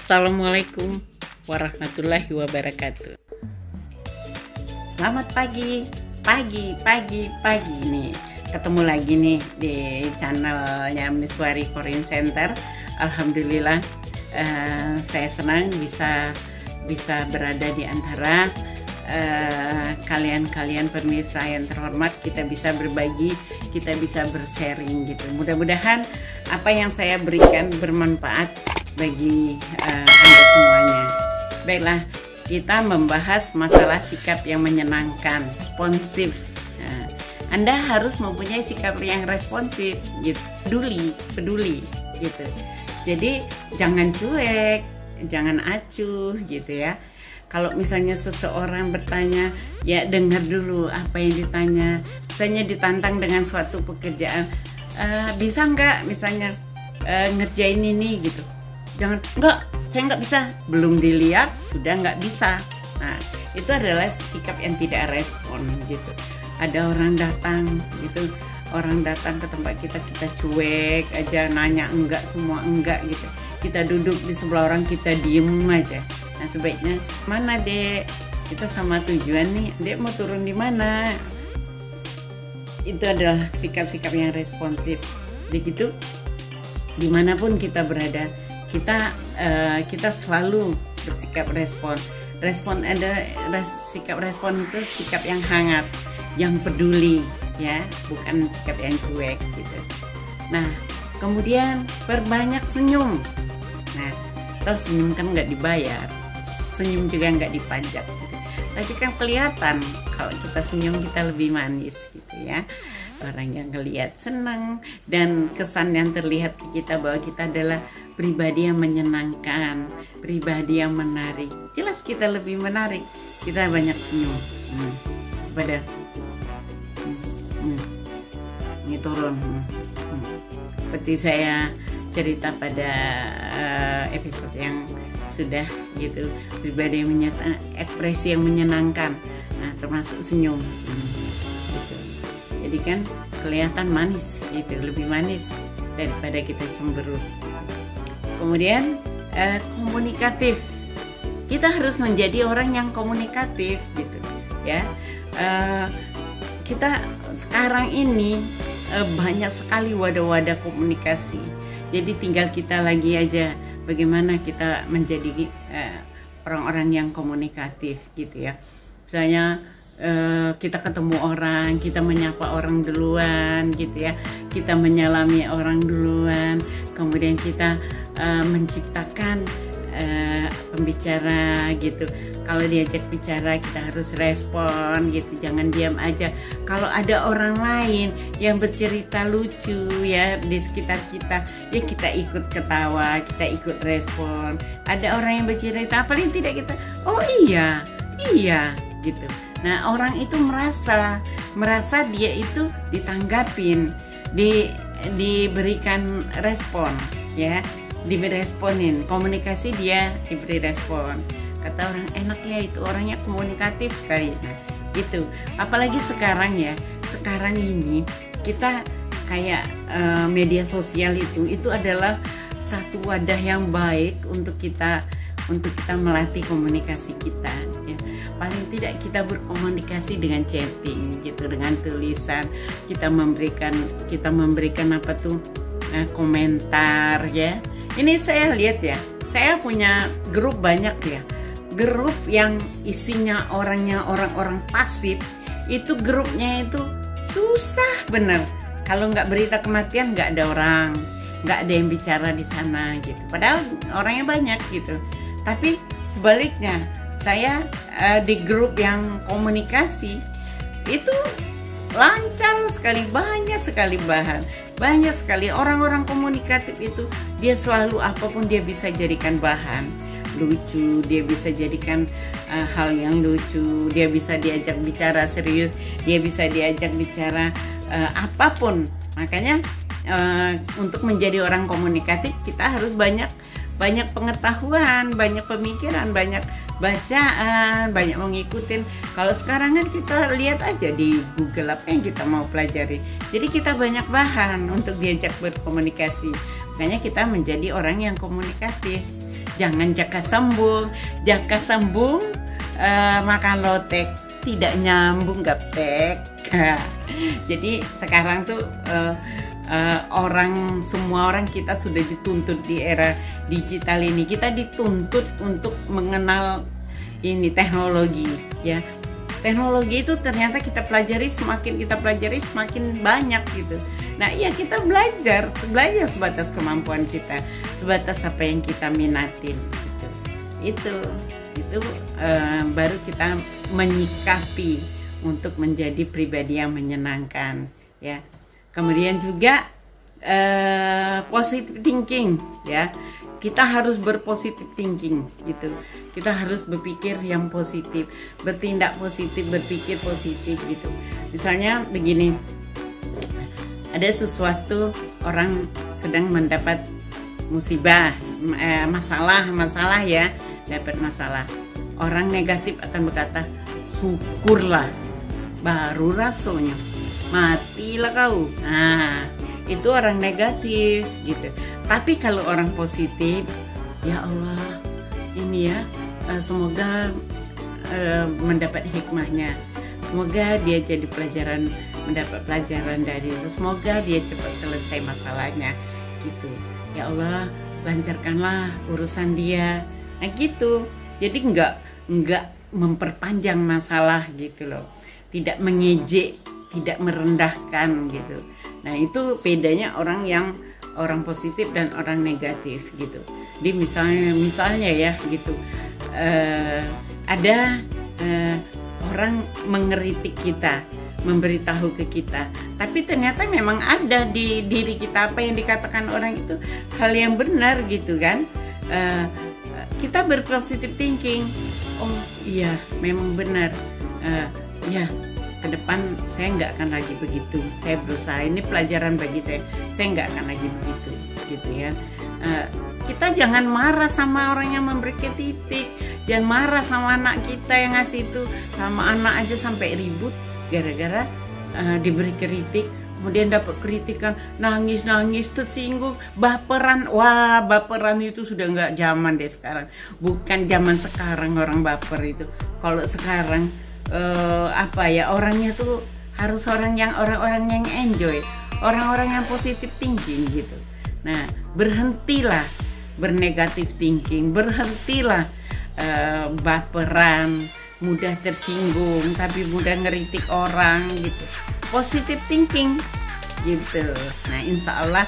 Assalamualaikum warahmatullahi wabarakatuh. Selamat pagi nih. Ketemu lagi nih di channelnya Miswari Korean Center. Alhamdulillah, saya senang bisa berada di antara kalian pemirsa yang terhormat. Kita bisa berbagi, kita bisa bersharing gitu. Mudah-mudahan apa yang saya berikan bermanfaat bagi Anda semuanya. Baiklah, kita membahas masalah sikap yang menyenangkan, responsif. Nah, Anda harus mempunyai sikap yang responsif, gitu. peduli gitu. Jadi jangan cuek, jangan acuh gitu ya. Kalau misalnya seseorang bertanya, ya dengar dulu apa yang ditanya. Misalnya ditantang dengan suatu pekerjaan, bisa nggak misalnya ngerjain ini gitu. Jangan, enggak, saya nggak bisa. Belum dilihat sudah nggak bisa. Nah, itu adalah sikap yang tidak respon gitu. Ada orang datang gitu, orang datang ke tempat kita cuek aja, nanya enggak, semua enggak gitu. Kita duduk di sebelah orang, kita diem aja. Nah, sebaiknya, mana dek? Kita sama tujuan nih, dek mau turun di mana? Itu adalah sikap-sikap yang responsif. Begitu, dimanapun kita berada, kita selalu bersikap respon. Sikap respon itu sikap yang hangat, yang peduli, ya, bukan sikap yang cuek gitu. Nah, kemudian perbanyak senyum. Nah, terus senyum kan nggak dibayar, senyum juga nggak dipajak gitu. Tapi kan kelihatan kalau kita senyum kita lebih manis gitu ya. Orang yang ngelihat senang, dan kesan yang terlihat ke kita bahwa kita adalah pribadi yang menyenangkan, pribadi yang menarik. Jelas kita lebih menarik, kita banyak senyum. Pada ini turun. Seperti saya cerita pada episode yang sudah gitu, pribadi yang ekspresi yang menyenangkan, nah, termasuk senyum. Gitu. Jadi kan kelihatan manis gitu, lebih manis daripada kita cemberut. Kemudian komunikatif, kita harus menjadi orang yang komunikatif gitu ya. Kita sekarang ini banyak sekali wadah-wadah komunikasi, jadi tinggal kita lagi aja bagaimana kita menjadi orang-orang yang komunikatif gitu ya. Misalnya kita ketemu orang, kita menyapa orang duluan gitu ya, kita menyalami orang duluan, kemudian kita menciptakan pembicara gitu. Kalau diajak bicara kita harus respon gitu, jangan diam aja. Kalau ada orang lain yang bercerita lucu ya di sekitar kita, ya kita ikut ketawa, kita ikut respon. Ada orang yang bercerita, paling tidak kita, oh iya gitu. Nah, orang itu merasa dia itu ditanggapin, diberikan respon ya, diberi responin, komunikasi dia diberi respon. Kata orang, enak ya itu orangnya komunikatif sekali. Nah, gitu. Apalagi sekarang ya, sekarang ini kita kayak media sosial itu adalah satu wadah yang baik untuk kita melatih komunikasi kita ya. Paling tidak kita berkomunikasi dengan chatting gitu, dengan tulisan, kita memberikan apa tuh komentar ya. Ini saya lihat ya, saya punya grup banyak ya, grup yang isinya orang-orang pasif. Itu grupnya itu susah bener. Kalau nggak berita kematian nggak ada orang, nggak ada yang bicara di sana gitu. Padahal orangnya banyak gitu. Tapi sebaliknya, saya di grup yang komunikasi itu lancar sekali, banyak sekali bahan, banyak sekali orang-orang komunikatif itu. Dia selalu apapun dia bisa jadikan bahan lucu, dia bisa jadikan hal yang lucu, dia bisa diajak bicara serius, dia bisa diajak bicara apapun. Makanya untuk menjadi orang komunikatif kita harus banyak pengetahuan, banyak pemikiran, banyak bacaan, banyak mengikutin. Kalau sekarang kan kita lihat aja di Google apa yang kita mau pelajari. Jadi kita banyak bahan untuk diajak berkomunikasi. Makanya kita menjadi orang yang komunikatif. Jangan jaka sembung makan lotek, tidak nyambung gaptek. Jadi sekarang tuh semua orang kita sudah dituntut di era digital ini. Kita dituntut untuk mengenal ini teknologi, ya. Teknologi itu ternyata semakin kita pelajari semakin banyak gitu. Nah, iya, kita belajar sebatas kemampuan kita, sebatas apa yang kita minatin gitu. Itu baru kita menyikapi untuk menjadi pribadi yang menyenangkan, ya. Kemudian juga positive thinking, ya. Kita harus berpositive thinking gitu. Kita harus berpikir yang positif, bertindak positif, berpikir positif gitu. Misalnya begini, ada sesuatu, orang sedang mendapat musibah, masalah ya, dapat masalah. Orang negatif akan berkata, syukurlah, baru rasanya, matilah kau. Nah, itu orang negatif gitu. Tapi kalau orang positif, ya Allah, ini ya, semoga mendapat hikmahnya, semoga dia jadi mendapat pelajaran dari itu, semoga dia cepat selesai masalahnya gitu. Ya Allah, lancarkanlah urusan dia. Nah gitu. Jadi enggak memperpanjang masalah gitu loh, tidak mengejek, tidak merendahkan gitu. Nah itu bedanya orang positif dan orang negatif gitu. Di misalnya ya gitu, ada orang mengeritik kita, memberitahu ke kita, tapi ternyata memang ada di diri kita apa yang dikatakan orang itu hal yang benar gitu kan. Kita berpositive thinking, oh iya memang benar, ya ke depan saya nggak akan lagi begitu, saya berusaha, ini pelajaran bagi saya nggak akan lagi begitu gitu ya. Kita jangan marah sama orang yang memberi kritik, jangan marah sama anak kita yang ngasih itu. Sama anak aja sampai ribut gara-gara diberi kritik, kemudian dapat kritikan, nangis tersinggung, baperan. Wah, baperan itu sudah nggak zaman deh sekarang, bukan zaman sekarang orang baper itu. Kalau sekarang orangnya tuh harus orang yang enjoy, orang-orang yang positive thinking gitu. Nah, berhentilah bernegatif thinking, berhentilah baperan, mudah tersinggung tapi mudah ngeritik orang gitu. Positive thinking gitu. Nah, insya Allah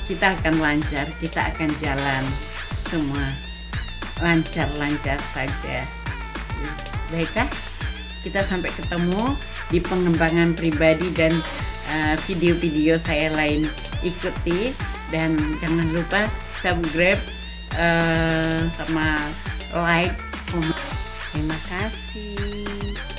kita akan lancar, kita akan jalan semua lancar-lancar saja. Baiklah, kita sampai ketemu di pengembangan pribadi dan video-video saya lain. Ikuti dan jangan lupa subscribe sama like. Terima kasih.